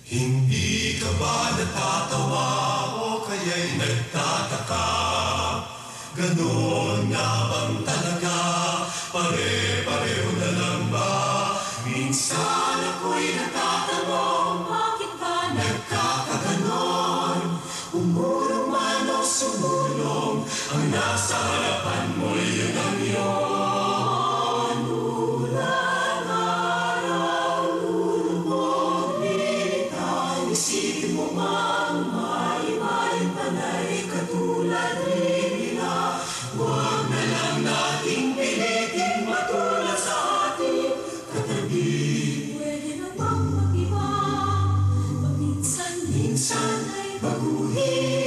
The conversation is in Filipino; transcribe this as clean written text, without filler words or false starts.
Hindi ka ba natatawa o kaya'y nagtataka? Ganon nga bang talaga? Pare-pareho na lang ba? Minsan ako'y natatanong, bakit ba nagkakaganon? Umurong man o sumulong, ang nasa harapan mo'y yun ang yun. Ulan, araw, lulubog, bitaw, isipin mo mang may panay katulad rin nila. Huwag na lang nating pilitin matulad sa ating katabi. Pwede na bang mag-iba? Paminsan-minsan ay baguhin